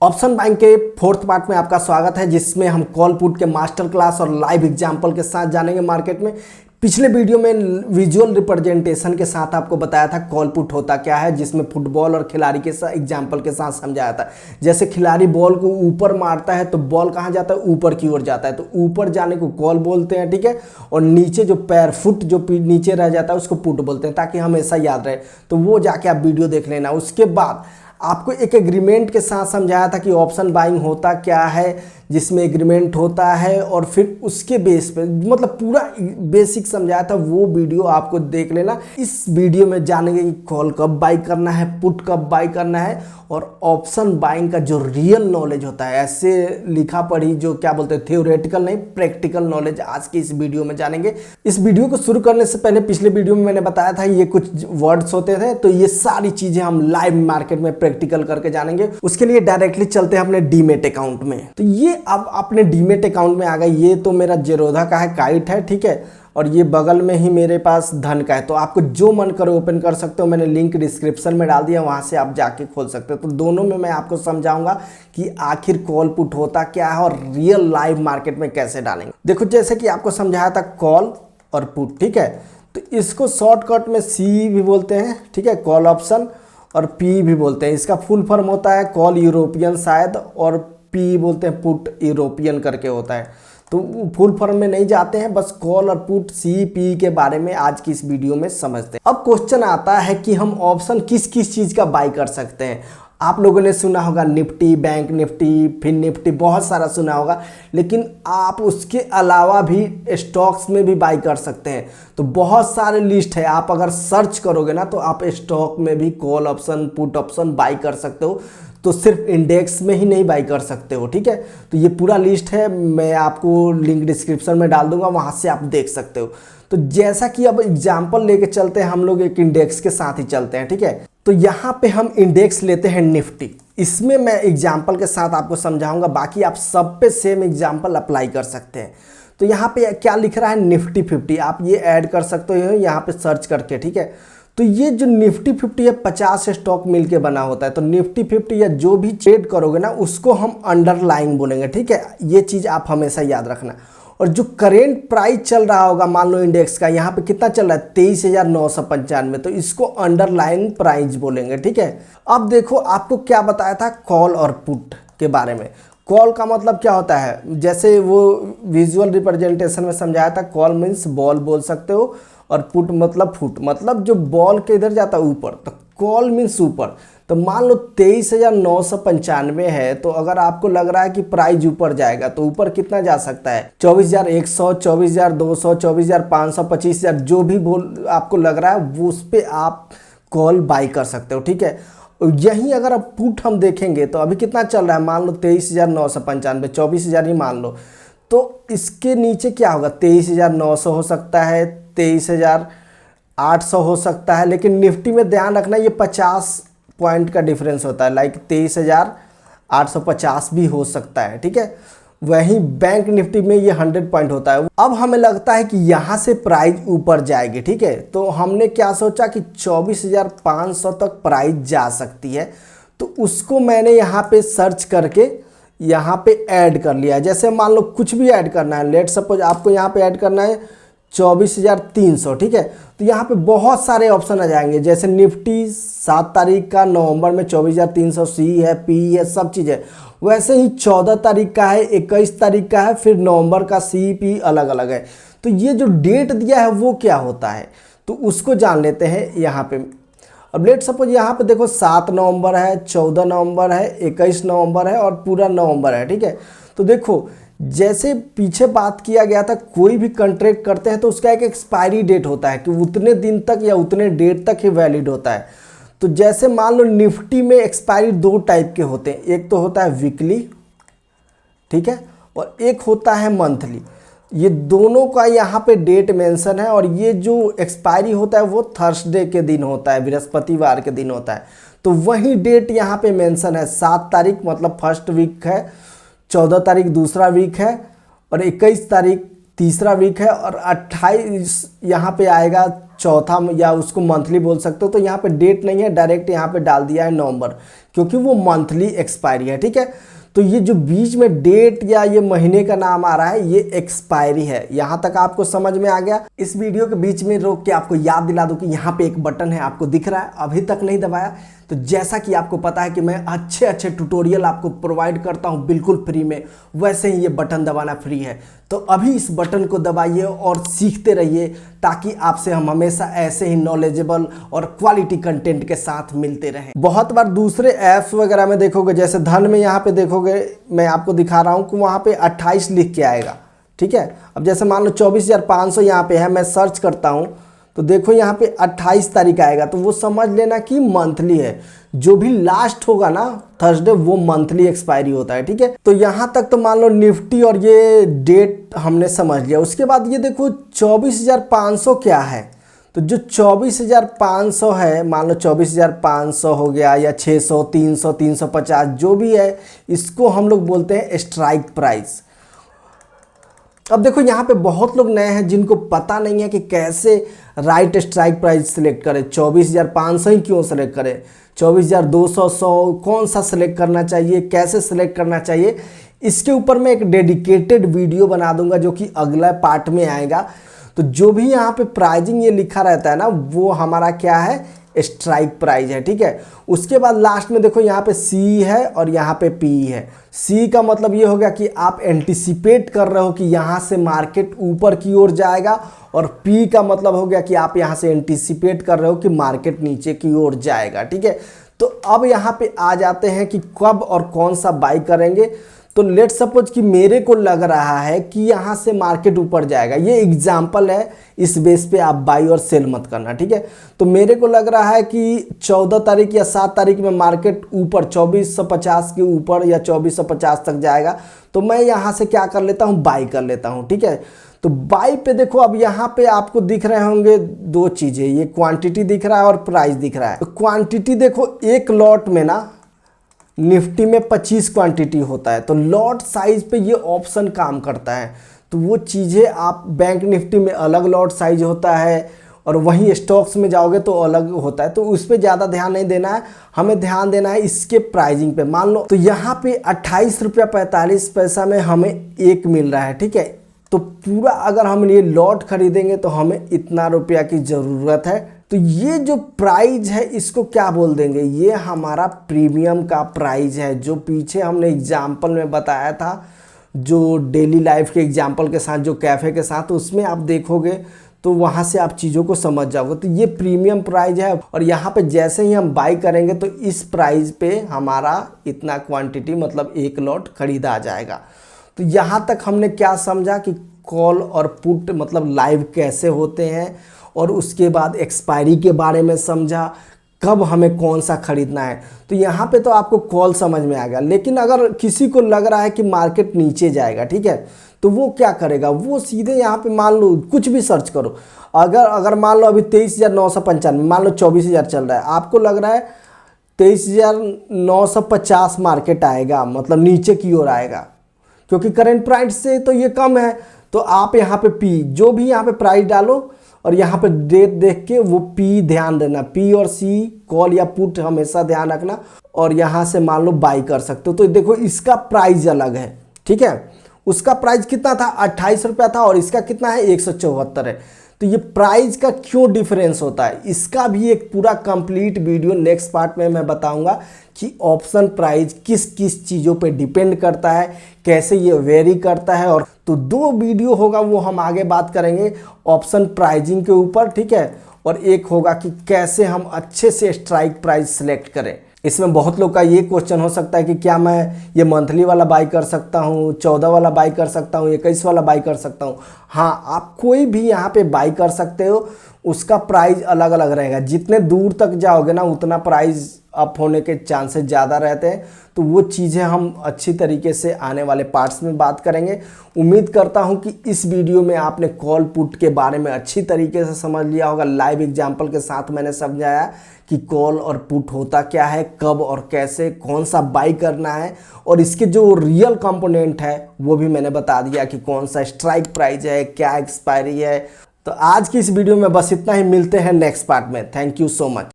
Option buying के fourth part में आपका स्वागत है, जिसमें हम कॉल पुट के मास्टर क्लास और लाइव एग्जाम्पल के साथ जानेंगे मार्केट में। पिछले वीडियो में विजुअल रिप्रेजेंटेशन के साथ आपको बताया था कॉल पुट होता क्या है, जिसमें फुटबॉल और खिलाड़ी के साथ एग्जाम्पल के साथ समझाया था। जैसे खिलाड़ी बॉल को ऊपर मारता है तो बॉल कहाँ जाता है, ऊपर की ओर जाता है, तो ऊपर जाने को कॉल बोलते हैं, ठीक है। और नीचे जो पैर फुट जो नीचे रह जाता है उसको पुट बोलते हैं, ताकि हमेशा याद रहे। तो वो जाके आप वीडियो देख लेना। उसके बाद आपको एक एग्रीमेंट के साथ समझाया था कि ऑप्शन बाइंग होता क्या है, जिसमें एग्रीमेंट होता है, और फिर उसके बेस पे मतलब पूरा बेसिक समझाया था। वो वीडियो आपको देख लेना। इस वीडियो में जानेंगे कि कॉल कब बाई करना है, पुट कब बाई करना है, और ऑप्शन बाइंग का जो रियल नॉलेज होता है, ऐसे लिखा पढ़ी जो क्या बोलते हैं थियोरेटिकल नहीं, प्रैक्टिकल नॉलेज आज की इस वीडियो में जानेंगे। इस वीडियो को शुरू करने से पहले पिछले वीडियो में मैंने बताया था ये कुछ वर्ड्स होते थे, तो ये सारी चीजें हम लाइव मार्केट में प्रैक्टिकल करके जानेंगे। उसके लिए डायरेक्टली चलते हैं अपने डीमेट अकाउंट में। तो ये अब अपने डीमेट अकाउंट में आ गए। ये तो मेरा जेरोधा का है, काइट है, ठीक है। और ये बगल में ही मेरे पास धन का है। तो आपको जो मन करे ओपन कर सकते हो। मैंने लिंक डिस्क्रिप्शन में डाल दिया, वहां से आप जाके खोल सकते हो। तो दोनों में मैं आपको समझाऊंगा कि आखिर कॉल पुट होता क्या है और रियल लाइव मार्केट में कैसे डालेंगे। देखो, जैसे कि आपको समझाया था कॉल और पुट, ठीक है। तो इसको शॉर्टकट में सी भी बोलते हैं, ठीक है, कॉल ऑप्शन, और पी भी बोलते हैं। इसका फुल फॉर्म होता है कॉल यूरोपियन शायद, और पी बोलते हैं पुट यूरोपियन करके होता है। तो फुल फॉर्म में नहीं जाते हैं, बस कॉल और पुट सी पी के बारे में आज की इस वीडियो में समझते हैं। अब क्वेश्चन आता है कि हम ऑप्शन किस किस चीज़ का बाई कर सकते हैं। आप लोगों ने सुना होगा Nifty, bank Nifty, Fin Nifty, बहुत सारा सुना होगा, लेकिन आप उसके अलावा भी स्टॉक्स में भी बाई कर सकते हैं। तो बहुत सारे लिस्ट है, आप अगर सर्च करोगे ना तो आप स्टॉक में भी call option put option by कर सकते हो। तो सिर्फ इंडेक्स में ही नहीं बाई कर सकते हो, ठीक है। तो ये पूरा लिस्ट है, मैं आपको लिंक डिस्क्रिप्शन में डाल दूंगा, वहां से आप देख सकते हो। तो जैसा कि अब एग्जाम्पल लेके चलते हैं, हम लोग एक इंडेक्स के साथ ही चलते हैं, ठीक है। तो यहाँ पे हम इंडेक्स लेते हैं निफ्टी। इसमें मैं एग्जाम्पल के साथ आपको समझाऊंगा, बाकी आप सब पे सेम एग्जाम्पल अप्लाई कर सकते हैं। तो यहाँ पे क्या लिख रहा है, निफ्टी 50, आप ये ऐड कर सकते हो यहाँ पे सर्च करके, ठीक है। तो ये जो निफ्टी 50 है 50 स्टॉक मिलके बना होता है। तो निफ्टी 50 या जो भी ट्रेड करोगे ना उसको हम अंडरलाइन बोलेंगे, ठीक है। ये चीज़ आप हमेशा याद रखना। और जो करेंट प्राइस चल रहा होगा, मान लो इंडेक्स का यहाँ पे कितना चल रहा है 23,995, तो इसको अंडरलाइन प्राइस बोलेंगे, ठीक है। अब देखो, आपको क्या बताया था कॉल और पुट के बारे में। कॉल का मतलब क्या होता है, जैसे वो विजुअल रिप्रेजेंटेशन में समझाया था, कॉल मीन्स बॉल बोल सकते हो, और पुट मतलब फुट, मतलब जो बॉल के इधर जाता है ऊपर, तो कॉल मीन्स ऊपर। तो मान लो 23,995 है, तो अगर आपको लग रहा है कि प्राइस ऊपर जाएगा तो ऊपर कितना जा सकता है, 24,100, 24,200, 24,500, 25,000, जो भी बोल आपको लग रहा है वो उस पर आप कॉल बाई कर सकते हो, ठीक है। यहीं अगर आप पुट हम देखेंगे तो अभी कितना चल रहा है, मान लो 23,995, 24,000 ही मान लो। तो इसके नीचे क्या होगा, 23,900 हो सकता है, 23,800 हो सकता है। लेकिन निफ्टी में ध्यान रखना, ये 50 पॉइंट का डिफरेंस होता है, लाइक 23,850 भी हो सकता है, ठीक है। वहीं बैंक निफ्टी में ये 100 पॉइंट होता है। अब हमें लगता है कि यहाँ से प्राइस ऊपर जाएगी, ठीक है। तो हमने क्या सोचा कि 24,500 तक प्राइस जा सकती है। तो उसको मैंने यहाँ पे सर्च करके यहाँ पे ऐड कर लिया। जैसे मान लो कुछ भी ऐड करना है, लेट सपोज आपको यहाँ पे ऐड करना है 24,300, ठीक है। तो यहाँ पे बहुत सारे ऑप्शन आ जाएंगे, जैसे निफ्टी 7 तारीख का नवंबर में 24,300, सी है, पी है, सब चीज़ है। वैसे ही 14 तारीख का है, 21 तारीख का है, फिर नवंबर का सी पी अलग अलग है। तो ये जो डेट दिया है वो क्या होता है, तो उसको जान लेते हैं यहाँ पे। अब लेट सपोज यहाँ पे देखो 7 नवंबर है, 14 नवंबर है, 21 नवंबर है, और पूरा नवंबर है, ठीक है। तो देखो, जैसे पीछे बात किया गया था, कोई भी कॉन्ट्रैक्ट करते हैं तो उसका एक एक्सपायरी डेट होता है कि उतने दिन तक या उतने डेट तक ही वैलिड होता है। तो जैसे मान लो निफ्टी में एक्सपायरी 2 टाइप के होते हैं, एक तो होता है वीकली, ठीक है, और एक होता है मंथली। ये दोनों का यहाँ पे डेट मेंशन है, और ये जो एक्सपायरी होता है वो थर्सडे के दिन होता है, बृहस्पतिवार के दिन होता है। तो वही डेट यहाँ पे मेंशन है, 7 तारीख मतलब फर्स्ट वीक है, 14 तारीख दूसरा वीक है, और 21 तारीख तीसरा वीक है, और 28 यहाँ पे आएगा चौथा, या उसको मंथली बोल सकते हो। तो यहाँ पे डेट नहीं है, डायरेक्ट यहाँ पे डाल दिया है नवंबर, क्योंकि वो मंथली एक्सपायरी है। ठीक है, तो ये जो बीच में डेट या ये महीने का नाम आ रहा है ये एक्सपायरी है। यहाँ तक आपको समझ में आ गया। इस वीडियो के बीच में रोक के आपको याद दिला दूं कि यहाँ पे एक बटन है, आपको दिख रहा है, अभी तक नहीं दबाया। तो जैसा कि आपको पता है कि मैं अच्छे अच्छे ट्यूटोरियल आपको प्रोवाइड करता हूँ बिल्कुल फ्री में, वैसे ही ये बटन दबाना फ्री है। तो अभी इस बटन को दबाइए और सीखते रहिए, ताकि आपसे हम हमेशा ऐसे ही नॉलेजेबल और क्वालिटी कंटेंट के साथ मिलते रहें। बहुत बार दूसरे ऐप्स वगैरह में देखोगे, जैसे धन में यहाँ पे देखोगे, मैं आपको दिखा रहा हूँ कि वहाँ पे 28 लिख के आएगा। ठीक है, अब जैसे मान लो 24,500 यहाँ पे है, मैं सर्च करता हूँ तो देखो यहाँ पे 28 तारीख आएगा, तो वो समझ लेना कि मंथली है। जो भी लास्ट होगा ना थर्सडे, वो मंथली एक्सपायरी होता है। ठीक है, तो यहाँ तक तो मान लो निफ्टी और ये डेट हमने समझ लिया। उसके बाद ये देखो 24,500 क्या है, तो जो 24,500 है, मान लो 24,500 हो गया या 600, 300, 350 जो भी है, इसको हम लोग बोलते हैं स्ट्राइक प्राइस। अब देखो यहाँ पे बहुत लोग नए हैं जिनको पता नहीं है कि कैसे राइट स्ट्राइक प्राइस सिलेक्ट करें। 24,500 ही क्यों सेलेक्ट करें, 24,200, 100 कौन सा सिलेक्ट करना चाहिए, कैसे सिलेक्ट करना चाहिए, इसके ऊपर मैं एक डेडिकेटेड वीडियो बना दूंगा जो कि अगला पार्ट में आएगा। तो जो भी यहाँ पे प्राइजिंग ये लिखा रहता है ना, वो हमारा क्या है, स्ट्राइक प्राइस है। ठीक है, उसके बाद लास्ट में देखो यहाँ पे सी है और यहाँ पे पी है। सी का मतलब ये हो गया कि आप एंटिसिपेट कर रहे हो कि यहाँ से मार्केट ऊपर की ओर जाएगा, और पी का मतलब हो गया कि आप यहाँ से एंटिसिपेट कर रहे हो कि मार्केट नीचे की ओर जाएगा। ठीक है, तो अब यहाँ पे आ जाते हैं कि कब और कौन सा बाई करेंगे। तो लेट सपोज कि मेरे को लग रहा है कि यहाँ से मार्केट ऊपर जाएगा, ये एग्जाम्पल है, इस बेस पे आप बाई और सेल मत करना। ठीक है, तो मेरे को लग रहा है कि 14 तारीख या 7 तारीख में मार्केट ऊपर 2450 के ऊपर या 2450 तक जाएगा, तो मैं यहाँ से क्या कर लेता हूँ, बाई कर लेता हूँ। ठीक है, तो बाई पे देखो, अब यहाँ पे आपको दिख रहे होंगे दो चीज़ें, ये क्वांटिटी दिख रहा है और प्राइस दिख रहा है। तो क्वांटिटी देखो, एक लॉट में ना निफ्टी में 25 क्वांटिटी होता है, तो लॉट साइज पे ये ऑप्शन काम करता है। तो वो चीज़ें आप बैंक निफ्टी में अलग लॉट साइज होता है, और वहीं स्टॉक्स में जाओगे तो अलग होता है। तो उस पर ज़्यादा ध्यान नहीं देना है, हमें ध्यान देना है इसके प्राइजिंग पे। मान लो तो यहाँ पे 28 रुपया 45 पैसा में हमें एक मिल रहा है। ठीक है, तो पूरा अगर हम ये लॉट खरीदेंगे तो हमें इतना रुपया की ज़रूरत है। तो ये जो प्राइस है इसको क्या बोल देंगे, ये हमारा प्रीमियम का प्राइस है, जो पीछे हमने एग्जाम्पल में बताया था, जो डेली लाइफ के एग्जाम्पल के साथ, जो कैफ़े के साथ, उसमें आप देखोगे तो वहाँ से आप चीज़ों को समझ जाओगे। तो ये प्रीमियम प्राइस है, और यहाँ पे जैसे ही हम बाई करेंगे तो इस प्राइस पे हमारा इतना क्वांटिटी मतलब एक लॉट खरीदा जाएगा। तो यहाँ तक हमने क्या समझा कि कॉल और पुट मतलब लाइव कैसे होते हैं, और उसके बाद एक्सपायरी के बारे में समझा, कब हमें कौन सा खरीदना है। तो यहाँ पे तो आपको कॉल समझ में आ गया। लेकिन अगर किसी को लग रहा है कि मार्केट नीचे जाएगा, ठीक है, तो वो क्या करेगा, वो सीधे यहाँ पे मान लो कुछ भी सर्च करो, अगर मान लो अभी 23,995, मान लो 24,000 चल रहा है, आपको लग रहा है 23,950 मार्केट आएगा, मतलब नीचे की ओर आएगा, क्योंकि करंट प्राइस से तो ये कम है। तो आप यहाँ पे पी, जो भी यहाँ पे प्राइस डालो और यहाँ पे डेट देख के वो पी ध्यान देना, पी और सी कॉल या पुट हमेशा ध्यान रखना, और यहाँ से मान लो बाई कर सकते हो। तो देखो इसका प्राइस अलग है। ठीक है, उसका प्राइस कितना था, 28 रुपया था, और इसका कितना है, 174 है। तो ये प्राइस का क्यों डिफरेंस होता है, इसका भी एक पूरा कंप्लीट वीडियो नेक्स्ट पार्ट में मैं बताऊंगा कि ऑप्शन प्राइस किस किस चीज़ों पे डिपेंड करता है, कैसे ये वेरी करता है। और तो 2 वीडियो होगा, वो हम आगे बात करेंगे ऑप्शन प्राइजिंग के ऊपर। ठीक है, और एक होगा कि कैसे हम अच्छे से स्ट्राइक प्राइस सिलेक्ट करें। इसमें बहुत लोग का ये क्वेश्चन हो सकता है कि क्या मैं ये मंथली वाला बाई कर सकता हूँ, 14 वाला बाई कर सकता हूँ, 21 वाला बाई कर सकता हूँ। हाँ, आप कोई भी यहाँ पे बाई कर सकते हो, उसका प्राइस अलग अलग रहेगा। जितने दूर तक जाओगे ना, उतना प्राइस अप होने के चांसेस ज़्यादा रहते हैं। तो वो चीज़ें हम अच्छी तरीके से आने वाले पार्ट्स में बात करेंगे। उम्मीद करता हूं कि इस वीडियो में आपने कॉल पुट के बारे में अच्छी तरीके से समझ लिया होगा। लाइव एग्जांपल के साथ मैंने समझाया कि कॉल और पुट होता क्या है, कब और कैसे, कौन सा बाई करना है, और इसके जो रियल कंपोनेंट है वो भी मैंने बता दिया कि कौन सा स्ट्राइक प्राइस है, क्या एक्सपायरी है। तो आज की इस वीडियो में बस इतना ही, मिलते हैं नेक्स्ट पार्ट में। Thank you so much.